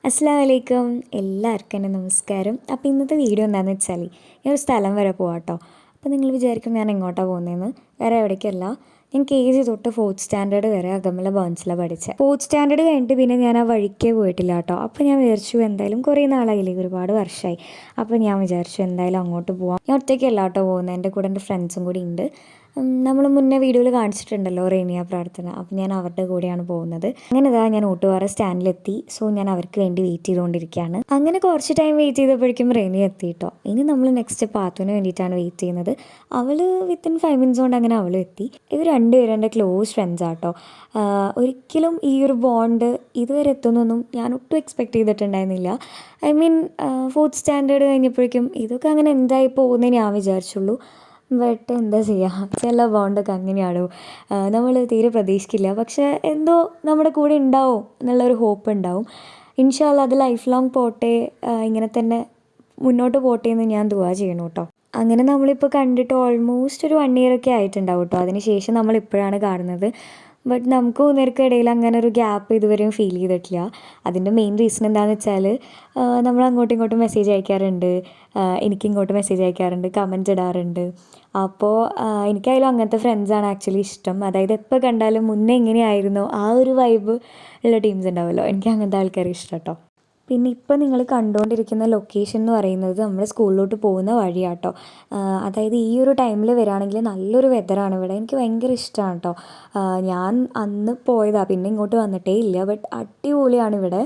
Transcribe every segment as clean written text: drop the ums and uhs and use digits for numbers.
അസ്സലാമു അലൈക്കും. എല്ലാവർക്കും എൻ്റെ നമസ്കാരം. അപ്പോൾ ഇന്നത്തെ വീഡിയോ എന്താണെന്ന് വെച്ചാൽ ഞാൻ ഒരു സ്ഥലം വരെ പോകാം കേട്ടോ. അപ്പോൾ നിങ്ങൾ വിചാരിക്കും ഞാൻ എങ്ങോട്ടാണ് പോകുന്നതെന്ന്. വേറെ എവിടേക്കല്ല, ഞാൻ KG തൊട്ട് 4th സ്റ്റാൻഡേർഡ് വരെ അകമല ബേൺസിലാണ് പഠിച്ചത്. 4th സ്റ്റാൻഡേർഡ് കഴിഞ്ഞിട്ട് പിന്നെ ഞാൻ ആ വഴിക്കേ പോയിട്ടില്ല കേട്ടോ. അപ്പോൾ ഞാൻ വിചാരിച്ചു എന്തായാലും കുറേ നാളായില്ലേ, ഒരുപാട് വർഷമായി. അപ്പോൾ ഞാൻ വിചാരിച്ചു എന്തായാലും അങ്ങോട്ട് പോവാം. ഞാൻ ഒറ്റയ്ക്കല്ല കേട്ടോ പോകുന്നത്, എൻ്റെ കൂടെ എൻ്റെ ഫ്രണ്ട്സും കൂടി ഉണ്ട്. നമ്മൾ മുന്നേ വീഡിയോയിൽ കാണിച്ചിട്ടുണ്ടല്ലോ റേനിയ പ്രാർത്ഥന, അപ്പോൾ ഞാൻ അവരുടെ കൂടെയാണ് പോകുന്നത്. അങ്ങനെ ഞാൻ ഓട്ടുപാറ സ്റ്റാൻഡിലെത്തി. സോ ഞാൻ അവർക്ക് വേണ്ടി വെയിറ്റ് ചെയ്തുകൊണ്ടിരിക്കുകയാണ്. അങ്ങനെ കുറച്ച് ടൈം വെയിറ്റ് ചെയ്തപ്പോഴേക്കും റേനിയ എത്തി കേട്ടോ. ഇനി നമ്മൾ നെക്സ്റ്റ് പാത്തുവിന് വേണ്ടിയിട്ടാണ് വെയിറ്റ് ചെയ്യുന്നത്. അവൾ വിത്തിൻ 5 മിനിറ്റ്സ് കൊണ്ട് അങ്ങനെ അവളും എത്തി. ഇവർ രണ്ടുപേരും എൻ്റെ ക്ലോസ് ഫ്രണ്ട്സ് ആട്ടോ. ഒരിക്കലും ഈ ഒരു ബോണ്ട് ഇതുവരെ എത്തുന്നൊന്നും ഞാൻ ഒട്ടും എക്സ്പെക്റ്റ് ചെയ്തിട്ടുണ്ടായിരുന്നില്ല. ഐ മീൻ 4th സ്റ്റാൻഡേർഡ് കഴിഞ്ഞപ്പോഴേക്കും ഇതൊക്കെ അങ്ങനെ എന്തായി പോകുന്നേ ഞാൻ വിചാരിച്ചുള്ളൂ. ബട്ട് എന്താ ചെയ്യുക, ചില ബോണ്ടൊക്കെ അങ്ങനെയാണോ, നമ്മൾ തീരെ പ്രതീക്ഷിക്കില്ല. പക്ഷേ എന്തോ നമ്മുടെ കൂടെ ഉണ്ടാവും എന്നുള്ളൊരു ഹോപ്പ് ഉണ്ടാവും. ഇൻഷാ അല്ലാ അത് ലൈഫ് ലോങ് പോട്ടെ, ഇങ്ങനെ തന്നെ മുന്നോട്ട് പോട്ടെ എന്ന് ഞാൻ ദുആ ചെയ്യണം കേട്ടോ. അങ്ങനെ നമ്മളിപ്പോൾ കണ്ടിട്ട് ഓൾമോസ്റ്റ് ഒരു 1 ഇയർ ഒക്കെ ആയിട്ടുണ്ടാവും കേട്ടോ. അതിന് ശേഷം നമ്മളിപ്പോഴാണ് കാണുന്നത്. ബട്ട് നമുക്ക് മൂന്നുപേർക്കും ഇടയിൽ അങ്ങനെ ഒരു ഗ്യാപ്പ് ഇതുവരെയും ഫീൽ ചെയ്തിട്ടില്ല. അതിൻ്റെ മെയിൻ റീസൺ എന്താണെന്ന് വെച്ചാൽ നമ്മൾ അങ്ങോട്ടും ഇങ്ങോട്ടും മെസ്സേജ് അയക്കാറുണ്ട്, എനിക്കിങ്ങോട്ട് മെസ്സേജ് അയക്കാറുണ്ട്, കമൻറ്റ് ഇടാറുണ്ട്. അപ്പോൾ എനിക്കായാലും അങ്ങനത്തെ ഫ്രണ്ട്സാണ് ആക്ച്വലി ഇഷ്ടം. അതായത് എപ്പോൾ കണ്ടാലും മുന്നേ എങ്ങനെയായിരുന്നോ ആ ഒരു വൈബ് ഉള്ള ടീംസ് ഉണ്ടാവുമല്ലോ, എനിക്ക് അങ്ങനത്തെ ആൾക്കാരെ ഇഷ്ടം കേട്ടോ. പിന്നെ ഇപ്പോൾ നിങ്ങൾ കണ്ടുകൊണ്ടിരിക്കുന്ന ലൊക്കേഷൻ എന്ന് പറയുന്നത് നമ്മുടെ സ്കൂളിലോട്ട് പോകുന്ന വഴിയാട്ടോ. അതായത് ഈ ഒരു ടൈമിൽ വരികയാണെങ്കിൽ നല്ലൊരു വെതറാണ് ഇവിടെ. എനിക്ക് ഭയങ്കര ഇഷ്ടമാണ് കേട്ടോ. ഞാൻ അന്ന് പോയതാണ്, പിന്നെ ഇങ്ങോട്ട് വന്നിട്ടേ ഇല്ല. ബട്ട് അടിപൊളിയാണ് ഇവിടെ.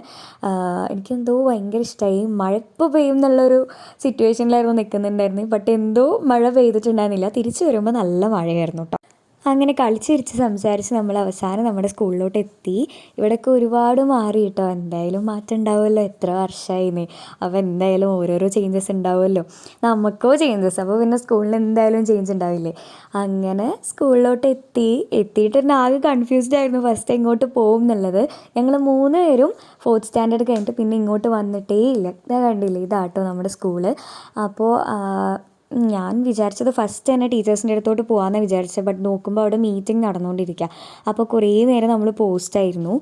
എനിക്കെന്തോ ഭയങ്കര ഇഷ്ടമായി. മഴ ഇപ്പോൾ പെയ്യും എന്നുള്ളൊരു സിറ്റുവേഷനിലായിരുന്നു നിൽക്കുന്നുണ്ടായിരുന്നു. ബട്ട് എന്തോ മഴ പെയ്തിട്ടുണ്ടായിരുന്നില്ല. തിരിച്ചു വരുമ്പോൾ നല്ല മഴയായിരുന്നു കേട്ടോ. അങ്ങനെ കളിച്ചിരിച്ച് സംസാരിച്ച് നമ്മൾ അവസാനം നമ്മുടെ സ്കൂളിലോട്ട് എത്തി. ഇവിടെയൊക്കെ ഒരുപാട് മാറി കേട്ടോ. എന്തായാലും മാറ്റം ഉണ്ടാവുമല്ലോ, എത്ര വർഷമായിന്ന്. അപ്പോൾ എന്തായാലും ഓരോരോ ചേഞ്ചസ് ഉണ്ടാവുമല്ലോ, നമുക്കോ ചേഞ്ചസ്. അപ്പോൾ പിന്നെ സ്കൂളിൽ എന്തായാലും ചേഞ്ച് ഉണ്ടാവില്ലേ. അങ്ങനെ സ്കൂളിലോട്ട് എത്തിയിട്ട് തന്നെ ആകെ കൺഫ്യൂസ്ഡ് ആയിരുന്നു ഫസ്റ്റ് എങ്ങോട്ട് പോകും എന്നുള്ളത്. ഞങ്ങൾ 3 പേരും 4th സ്റ്റാൻഡേർഡ് കഴിഞ്ഞിട്ട് പിന്നെ ഇങ്ങോട്ട് വന്നിട്ടേ ഇല്ല. ഇതാ കണ്ടില്ലേ, ഇതാട്ടോ നമ്മുടെ സ്കൂള്. അപ്പോൾ ഞാൻ വിചാരിച്ചത് ഫസ്റ്റ് തന്നെ ടീച്ചേഴ്സിൻ്റെ അടുത്തോട്ട് പോകാമെന്ന് വിചാരിച്ചത്. ബട്ട് നോക്കുമ്പോൾ അവിടെ മീറ്റിംഗ് നടന്നുകൊണ്ടിരിക്കുക. അപ്പോൾ കുറേ നേരം നമ്മൾ പോസ്റ്റായിരുന്നു.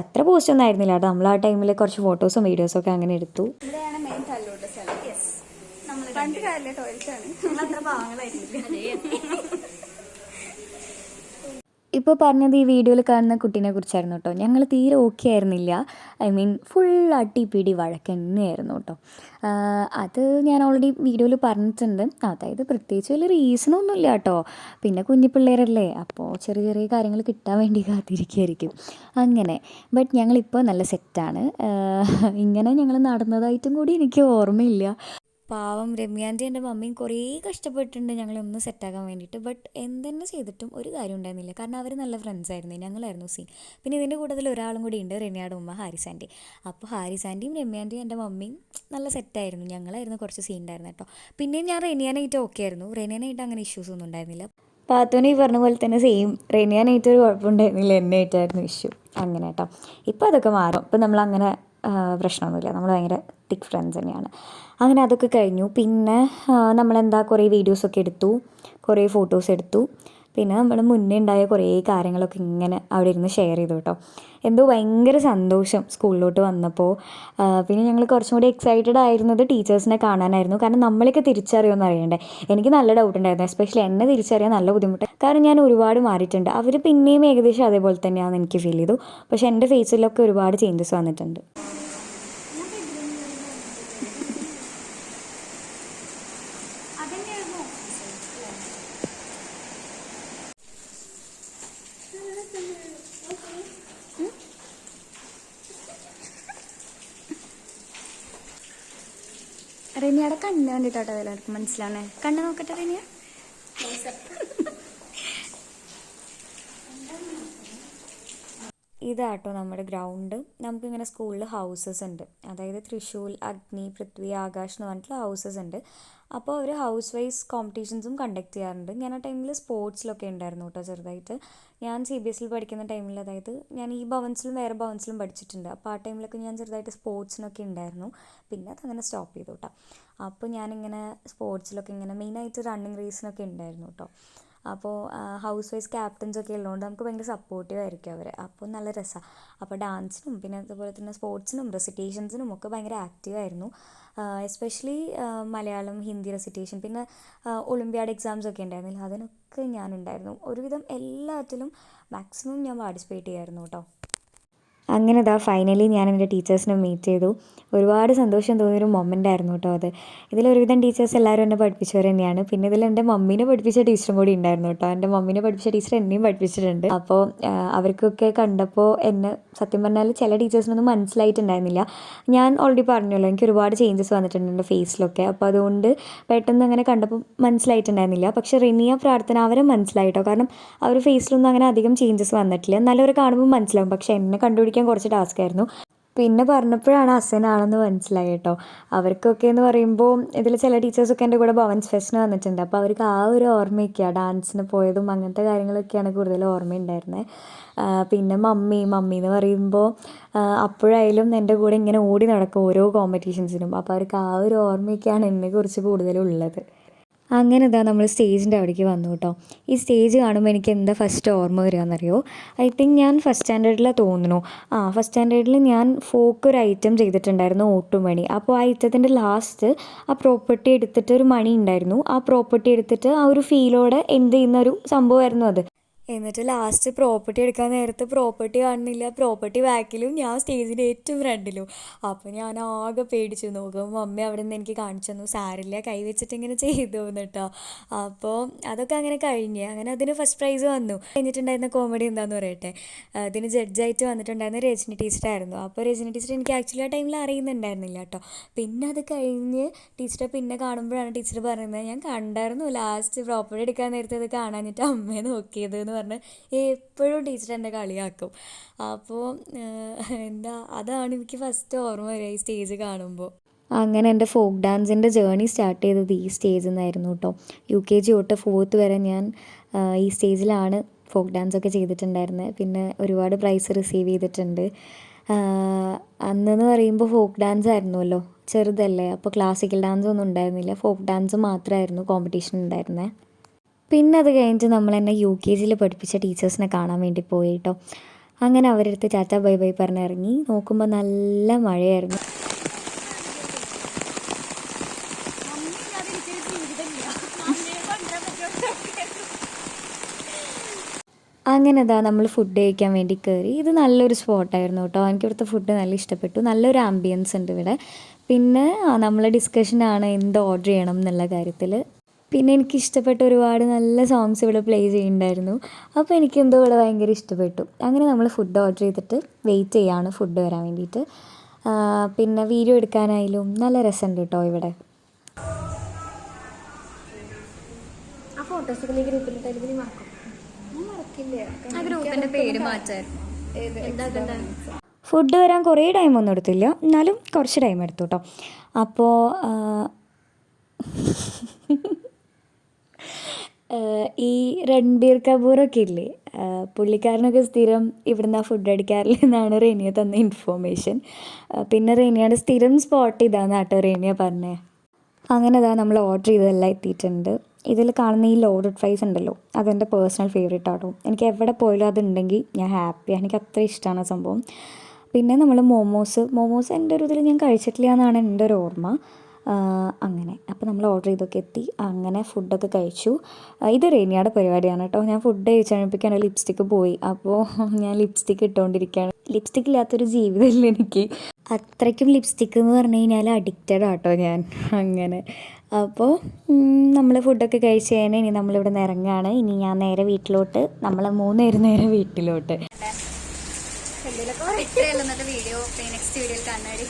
അത്ര പോസ്റ്റൊന്നും ആയിരുന്നില്ല കേട്ടോ. നമ്മൾ ആ ടൈമിൽ കുറച്ച് ഫോട്ടോസും വീഡിയോസും ഒക്കെ അങ്ങനെ എടുത്തു. ഇവിടെയാണ് മെയിൻ തല്ലുണ്ട സ്ഥലം. പണ്ട് കാലിലെ ടോയ്ലറ്റാണ്. അത്ര പാവങ്ങളായിരുന്നില്ല. ഇപ്പോൾ പറഞ്ഞത് ഈ വീഡിയോയിൽ കാണുന്ന കുട്ടീനെ കുറിച്ചായിരുന്നു കേട്ടോ. ഞങ്ങൾ തീരെ ഓക്കെ ആയിരുന്നില്ല. ഐ മീൻ ഫുൾ അടിപിടി വഴക്ക് തന്നെയായിരുന്നു കേട്ടോ. അത് ഞാൻ ഓൾറെഡി വീഡിയോയിൽ പറഞ്ഞിട്ടുണ്ട്. അതായത് പ്രത്യേകിച്ച് വലിയ റീസണൊന്നുമില്ല കേട്ടോ. പിന്നെ കുഞ്ഞു പിള്ളേരല്ലേ, അപ്പോൾ ചെറിയ ചെറിയ കാര്യങ്ങൾ കിട്ടാൻ വേണ്ടി കാത്തിരിക്കുമായിരിക്കും അങ്ങനെ. ബട്ട് ഞങ്ങളിപ്പോൾ നല്ല സെറ്റാണ്. ഇങ്ങനെ ഞങ്ങൾ നടന്നതായിട്ടും കൂടി എനിക്ക് ഓർമ്മയില്ല. പാവം രമ്യാൻ്റെ എൻ്റെ മമ്മിയും കുറേ കഷ്ടപ്പെട്ടിട്ടുണ്ട് ഞങ്ങളൊന്ന് സെറ്റാക്കാൻ വേണ്ടിയിട്ട്. ബട്ട് എന്തെന്നെ ചെയ്തിട്ടും ഒരു കാര്യം ഉണ്ടായിരുന്നില്ല. കാരണം അവർ നല്ല ഫ്രണ്ട്സ് ആയിരുന്നു, ഞങ്ങളായിരുന്നു സീൻ. പിന്നെ ഇതിൻ്റെ കൂട്ടത്തിൽ ഒരാളും കൂടി ഉണ്ട്, രമ്യയുടെ ഉമ്മ ഹാരിസ് ആൻറ്റി. അപ്പോൾ ഹാരിസ് ആൻറ്റിയും രമ്യാൻ്റെയും എൻ്റെ മമ്മിയും നല്ല സെറ്റായിരുന്നു. ഞങ്ങളായിരുന്നു കുറച്ച് സീൻ ഉണ്ടായിരുന്നു കേട്ടോ. പിന്നെയും ഞാൻ റെനിയാനായിട്ട് ഓക്കെ ആയിരുന്നു. റെനിയാനായിട്ട് അങ്ങനെ ഇഷ്യൂസ് ഒന്നും ഉണ്ടായിരുന്നില്ല. പാത്തോനെ ഈ പറഞ്ഞ പോലെ തന്നെ സെയിം, റെനിയാനായിട്ടൊരു കുഴപ്പമുണ്ടായിരുന്നില്ല, എന്നായിട്ടായിരുന്നു ഇഷ്യൂ. അങ്ങനെ കേട്ടോ. ഇപ്പോൾ അതൊക്കെ മാറും. ഇപ്പം നമ്മളങ്ങനെ പ്രശ്നമൊന്നുമില്ല, നമ്മൾ ഭയങ്കര തിക്ക് ഫ്രണ്ട്സ് തന്നെയാണ്. അങ്ങനെ അതൊക്കെ കഴിഞ്ഞു. പിന്നെ നമ്മളെന്താ കുറേ വീഡിയോസൊക്കെ എടുത്തു, കുറേ ഫോട്ടോസ് എടുത്തു. പിന്നെ നമ്മൾ മുന്നേ ഉണ്ടായ കുറേ കാര്യങ്ങളൊക്കെ ഇങ്ങനെ അവിടെ ഇരുന്ന് ഷെയർ ചെയ്തു കേട്ടോ. എന്തോ ഭയങ്കര സന്തോഷം സ്കൂളിലോട്ട് വന്നപ്പോൾ. പിന്നെ ഞങ്ങൾ കുറച്ചും കൂടി എക്സൈറ്റഡ് ആയിരുന്നത് ടീച്ചേഴ്സിനെ കാണാനായിരുന്നു. കാരണം നമ്മളൊക്കെ തിരിച്ചറിയുമെന്ന് അറിയണ്ടേ. എനിക്ക് നല്ല ഡൗട്ട് ഉണ്ടായിരുന്നു, എസ്പെഷ്യലി എന്നെ തിരിച്ചറിയാൻ നല്ല ബുദ്ധിമുട്ട്. കാരണം ഞാൻ ഒരുപാട് മാറിയിട്ടുണ്ട്. അവർ പിന്നെയും ഏകദേശം അതേപോലെ തന്നെയാണെന്ന് എനിക്ക് ഫീൽ ചെയ്തു. പക്ഷേ എൻ്റെ ഫേസിലൊക്കെ ഒരുപാട് ചേഞ്ചസ് വന്നിട്ടുണ്ട്. റെനിയുടെ കണ്ണ് കണ്ടിട്ടാട്ടോ എല്ലാവർക്കും മനസ്സിലാവണേ. കണ്ണ് നോക്കട്ടെ റെനിയ. ഇതാട്ടോ നമ്മുടെ ഗ്രൗണ്ട്. നമുക്കിങ്ങനെ സ്കൂളിൽ ഹൗസസ് ഉണ്ട്. അതായത് തൃശ്ശൂർ, അഗ്നി, പൃഥ്വി, ആകാശ് എന്ന് പറഞ്ഞിട്ടുള്ള ഹൗസസ് ഉണ്ട്. അപ്പോൾ അവർ ഹൗസ് വൈസ് കോമ്പറ്റീഷൻസും കണ്ടക്ട് ചെയ്യാറുണ്ട്. ഞാൻ ആ ടൈമിൽ സ്പോർട്സിലൊക്കെ ഉണ്ടായിരുന്നു കേട്ടോ ചെറുതായിട്ട്. ഞാൻ CBSE പഠിക്കുന്ന ടൈമിൽ, അതായത് ഞാൻ ഈ ഭവൻസിലും വേറെ ഭവൻസിലും പഠിച്ചിട്ടുണ്ട്. അപ്പോൾ ആ ടൈമിലൊക്കെ ഞാൻ ചെറുതായിട്ട് സ്പോർട്സിനൊക്കെ ഉണ്ടായിരുന്നു. പിന്നെ അതങ്ങനെ സ്റ്റോപ്പ് ചെയ്തു കേട്ടോ. അപ്പോൾ ഞാനിങ്ങനെ സ്പോർട്സിലൊക്കെ ഇങ്ങനെ മെയിനായിട്ട് റണ്ണിങ് റേസിനൊക്കെ ഉണ്ടായിരുന്നു കേട്ടോ. അപ്പോൾ ഹൗസ് വൈസ് ക്യാപ്റ്റൻസൊക്കെ ഉള്ളതുകൊണ്ട് നമുക്ക് ഭയങ്കര സപ്പോർട്ടീവ് ആയിരിക്കും അവർ. അപ്പോൾ നല്ല രസമാണ്. അപ്പോൾ ഡാൻസിനും പിന്നെ അതുപോലെ തന്നെ സ്പോർട്സിനും റെസിറ്റേഷൻസിനും ഒക്കെ ഭയങ്കര ആക്റ്റീവായിരുന്നു. എസ്പെഷ്യലി മലയാളം, ഹിന്ദി റെസിറ്റേഷൻ, പിന്നെ ഒളിമ്പ്യാഡ് എക്സാംസ് ഒക്കെ ഉണ്ടായിരുന്നില്ല, അതിനൊക്കെ ഞാനുണ്ടായിരുന്നു. ഒരുവിധം എല്ലാറ്റിലും മാക്സിമം ഞാൻ പാർട്ടിസിപ്പേറ്റ് ചെയ്യായിരുന്നു കേട്ടോ. അങ്ങനെ ഫൈനലി ഞാൻ എൻ്റെ ടീച്ചേഴ്സിനെ മീറ്റ് ചെയ്തു. ഒരുപാട് സന്തോഷം തോന്നിയൊരു മൊമെൻ്റ് ആയിരുന്നു കേട്ടോ അത്. ഇതിലൊരുവിധം ടീച്ചേഴ്സ് എല്ലാവരും എന്നെ പഠിപ്പിച്ചവർ തന്നെയാണ്. പിന്നെ ഇതിൽ എൻ്റെ മമ്മീനെ പഠിപ്പിച്ച ടീച്ചറും കൂടി ഉണ്ടായിരുന്നു കേട്ടോ. എൻ്റെ മമ്മീനെ പഠിപ്പിച്ച ടീച്ചർ എന്നെയും പഠിപ്പിച്ചിട്ടുണ്ട്. അപ്പോൾ അവർക്കൊക്കെ കണ്ടപ്പോൾ എന്നെ സത്യം പറഞ്ഞാൽ ചില ടീച്ചേഴ്സിനൊന്നും മനസ്സിലായിട്ടുണ്ടായിരുന്നില്ല. ഞാൻ ഓൾറെഡി പറഞ്ഞല്ലോ, എനിക്ക് ഒരുപാട് ചേഞ്ചസ് വന്നിട്ടുണ്ട് എൻ്റെ ഫേസിലൊക്കെ. അപ്പോൾ അതുകൊണ്ട് പെട്ടെന്ന് അങ്ങനെ കണ്ടപ്പോൾ മനസ്സിലായിട്ടുണ്ടായിരുന്നില്ല. പക്ഷേ റിനിയ, പ്രാർത്ഥന അവരെ മനസ്സിലായിട്ടോ. കാരണം അവർ ഫേസിലൊന്നും അങ്ങനെ അധികം ചേഞ്ചസ് വന്നിട്ടില്ല. എന്നാലും അവർ കാണുമ്പോൾ മനസ്സിലാവും. പക്ഷേ എന്നെ കണ്ടുപിടിക്കാൻ കുറച്ച് ടാസ്ക് ആയിരുന്നു. പിന്നെ പറഞ്ഞപ്പോഴാണ് അസനാണെന്ന് മനസ്സിലായി കേട്ടോ. അവർക്കൊക്കെ എന്ന് പറയുമ്പോൾ ഇതിൽ ചില ടീച്ചേഴ്സൊക്കെ എൻ്റെ കൂടെ ഭവൻസ് ഫെസ്റ്റിന് വന്നിട്ടുണ്ട്. അപ്പോൾ അവർക്ക് ആ ഒരു ഓർമ്മയൊക്കെയാണ്, ഡാൻസിന് പോയതും അങ്ങനത്തെ കാര്യങ്ങളൊക്കെയാണ് കൂടുതൽ ഓർമ്മയുണ്ടായിരുന്നത്. പിന്നെ മമ്മി എന്ന് പറയുമ്പോൾ അപ്പോഴായാലും എൻ്റെ കൂടെ ഇങ്ങനെ ഓടി നടക്കും ഓരോ കോമ്പറ്റീഷൻസിനും. അപ്പോൾ അവർക്ക് ആ ഒരു ഓർമ്മയൊക്കെയാണ് എന്നെക്കുറിച്ച് കൂടുതലുള്ളത്. അങ്ങനെ നമ്മൾ സ്റ്റേജിൻ്റെ അവിടേക്ക് വന്നു കേട്ടോ. ഈ സ്റ്റേജ് കാണുമ്പോൾ എനിക്ക് എന്താ ഫസ്റ്റ് ഓർമ്മ വരിക എന്നറിയോ? ഐ തിങ്ക് ഞാൻ ഫസ്റ്റ് സ്റ്റാൻഡേർഡിലാണ് തോന്നുന്നു. ഫസ്റ്റ് സ്റ്റാൻഡേർഡിൽ ഞാൻ ഫോക്ക് ഒരു ഐറ്റം ചെയ്തിട്ടുണ്ടായിരുന്നു, ഓട്ടുമണി. അപ്പോൾ ആ ഐറ്റത്തിൻ്റെ ലാസ്റ്റ് ആ പ്രോപ്പർട്ടി എടുത്തിട്ട് ഒരു മണി ഉണ്ടായിരുന്നു. ആ പ്രോപ്പർട്ടി എടുത്തിട്ട് ആ ഒരു ഫീലോടെ എന്ത് ചെയ്യുന്ന ഒരു സംഭവമായിരുന്നു അത്. എന്നിട്ട് ലാസ്റ്റ് പ്രോപ്പർട്ടി എടുക്കാൻ നേരത്ത് പ്രോപ്പർട്ടി കാണുന്നില്ല, പ്രോപ്പർട്ടി ബാക്കിലും ഞാൻ സ്റ്റേജിൻ്റെ ഏറ്റവും ഫ്രണ്ടിലും. അപ്പോൾ ഞാൻ ആകെ പേടിച്ചു. നോക്കുമ്പോൾ മമ്മി അവിടെ നിന്ന് എനിക്ക് കാണിച്ചു തന്നു, സാരില്ല കൈ വെച്ചിട്ട് ഇങ്ങനെ ചെയ്തു കേട്ടോ. അപ്പോൾ അതൊക്കെ അങ്ങനെ കഴിഞ്ഞ് അങ്ങനെ അതിന് ഫസ്റ്റ് പ്രൈസ് വന്നു. കഴിഞ്ഞിട്ടുണ്ടായിരുന്ന കോമഡി എന്താണെന്ന് പറയട്ടെ. അതിന് ജഡ്ജായിട്ട് വന്നിട്ടുണ്ടായിരുന്ന രജനി ടീച്ചറായിരുന്നു. അപ്പോൾ രജനി ടീച്ചർ എനിക്ക് ആക്ച്വലി ആ ടൈമിൽ അറിയുന്നുണ്ടായിരുന്നില്ല കേട്ടോ. പിന്നെ അത് കഴിഞ്ഞ് ടീച്ചറെ പിന്നെ കാണുമ്പോഴാണ് ടീച്ചർ പറയുന്നത്, ഞാൻ കണ്ടായിരുന്നു ലാസ്റ്റ് പ്രോപ്പർട്ടി എടുക്കാൻ നേരത്തെ അത് കാണാനിട്ട് അമ്മയെ നോക്കിയത് എന്ന് പറഞ്ഞ് എപ്പോഴും ടീച്ചർ എന്നെ കളിയാക്കും. അപ്പോൾ അതാണ് എനിക്ക് ഫസ്റ്റ് ഓർമ്മ വരിക ഈ സ്റ്റേജ് കാണുമ്പോൾ. അങ്ങനെ എൻ്റെ ഫോക്ക് ഡാൻസിൻ്റെ ജേർണി സ്റ്റാർട്ട് ചെയ്തത് ഈ സ്റ്റേജിൽ നിന്നായിരുന്നു കേട്ടോ. UKG തൊട്ട് 4th വരെ ഞാൻ ഈ സ്റ്റേജിലാണ് ഫോക്ക് ഡാൻസൊക്കെ ചെയ്തിട്ടുണ്ടായിരുന്നത്. പിന്നെ ഒരുപാട് പ്രൈസ് റിസീവ് ചെയ്തിട്ടുണ്ട്. അന്നെന്ന് പറയുമ്പോൾ ഫോക്ക് ഡാൻസ് ആയിരുന്നല്ലോ, ചെറുതല്ലേ, അപ്പോൾ ക്ലാസിക്കൽ ഡാൻസ് ഒന്നും ഉണ്ടായിരുന്നില്ല, ഫോക്ക് ഡാൻസ് മാത്രമായിരുന്നു കോമ്പറ്റീഷൻ ഉണ്ടായിരുന്നത്. പിന്നെ അത് കഴിഞ്ഞിട്ട് നമ്മളെന്നെ UKGയിൽ പഠിപ്പിച്ച ടീച്ചേഴ്സിനെ കാണാൻ വേണ്ടി പോയി കേട്ടോ. അങ്ങനെ അവരെടുത്ത് ടാറ്റ ബൈ ബൈ പറഞ്ഞിറങ്ങി. നോക്കുമ്പോൾ നല്ല മഴയായിരുന്നു. അങ്ങനെ നമ്മൾ ഫുഡ് കഴിക്കാൻ വേണ്ടി കയറി. ഇത് നല്ലൊരു സ്പോട്ടായിരുന്നു കേട്ടോ. എനിക്കിവിടുത്തെ ഫുഡ് നല്ല ഇഷ്ടപ്പെട്ടു. നല്ലൊരു ആംബിയൻസ് ഉണ്ട് ഇവിടെ. പിന്നെ നമ്മളെ ഡിസ്കഷനാണ് എന്ത് ഓർഡർ ചെയ്യണം എന്നുള്ള കാര്യത്തിൽ. പിന്നെ എനിക്കിഷ്ടപ്പെട്ട ഒരുപാട് നല്ല സോങ്സ് ഇവിടെ പ്ലേ ചെയ്യുന്നുണ്ടായിരുന്നു. അപ്പോൾ എനിക്കെന്തോ ഇവിടെ ഭയങ്കര ഇഷ്ടപ്പെട്ടു. അങ്ങനെ നമ്മൾ ഫുഡ് ഓർഡർ ചെയ്തിട്ട് വെയിറ്റ് ചെയ്യാണ് ഫുഡ് വരാൻ വേണ്ടിയിട്ട്. പിന്നെ വീഡിയോ എടുക്കാനായാലും നല്ല രസമുണ്ട് കേട്ടോ ഇവിടെ. ആ ഫോട്ടോസുകൾ ഗ്രൂപ്പിലിട്ട് മറക്കും. ആ ഗ്രൂപ്പിന്റെ പേര് മാറ്റായിരുന്നു. ഫുഡ് വരാൻ കുറേ ടൈമൊന്നും എടുത്തില്ല, എന്നാലും കുറച്ച് ടൈം എടുത്തു കേട്ടോ. അപ്പോൾ ഈ രൺബീർ കപൂറൊക്കെ ഇല്ലേ, പുള്ളിക്കാരനൊക്കെ സ്ഥിരം ഇവിടുന്ന് ഫുഡ് അടിക്കാറില്ലെന്നാണ് റേനിയ തന്ന ഇൻഫോർമേഷൻ. പിന്നെ റേനിയയുടെ സ്ഥിരം സ്പോട്ട് ഇതാന്ന് കേട്ടോ റേനിയ പറഞ്ഞത്. അങ്ങനെ നമ്മൾ ഓർഡർ ചെയ്തതെല്ലാം എത്തിയിട്ടുണ്ട്. ഇതിൽ കാണുന്ന ഈ ലോഡഡ് ഫ്രൈസ് ഉണ്ടല്ലോ, അതെൻ്റെ പേഴ്സണൽ ഫേവറേറ്റ് ആട്ടോ. എനിക്ക് എവിടെ പോയാലും അതുണ്ടെങ്കിൽ ഞാൻ ഹാപ്പിയാണ്. എനിക്ക് അത്ര ഇഷ്ടമാണ് ആ സംഭവം. പിന്നെ നമ്മൾ മോമോസ് എൻ്റെ ഒരു ഇതിൽ ഞാൻ കഴിച്ചിട്ടില്ല എന്നാണ് എൻ്റെ ഒരു ഓർമ്മ. അങ്ങനെ അപ്പോൾ നമ്മൾ ഓർഡർ ചെയ്തൊക്കെ എത്തി. അങ്ങനെ ഫുഡൊക്കെ കഴിച്ചു. ഇത് റേനിയയുടെ പരിപാടിയാണ് കേട്ടോ. ഞാൻ ഫുഡ് കഴിച്ച് കഴിയുമ്പോഴേക്കും എൻ്റെ ലിപ്സ്റ്റിക്ക് പോയി. അപ്പോൾ ഞാൻ ലിപ്സ്റ്റിക്ക് ഇട്ടുകൊണ്ടിരിക്കുകയാണ്. ലിപ്സ്റ്റിക്ക് ഇല്ലാത്തൊരു ജീവിതമില്ല എനിക്ക്. അത്രയ്ക്കും ലിപ്സ്റ്റിക്ക് എന്ന് പറഞ്ഞു കഴിഞ്ഞാൽ അഡിക്റ്റഡ് ആട്ടോ ഞാൻ. അങ്ങനെ അപ്പോൾ നമ്മൾ ഫുഡൊക്കെ കഴിച്ച് കഴിഞ്ഞാൽ ഇനി നമ്മളിവിടെ നിന്ന് ഇറങ്ങുകയാണ്. ഇനി ഞാൻ നേരെ വീട്ടിലോട്ട്, നമ്മൾ 3 പേര് നേരെ വീട്ടിലോട്ട്. ഇത്രയുള്ള വീഡിയോ നെക്സ്റ്റ് വീഡിയോയിൽ കാണുന്നത്.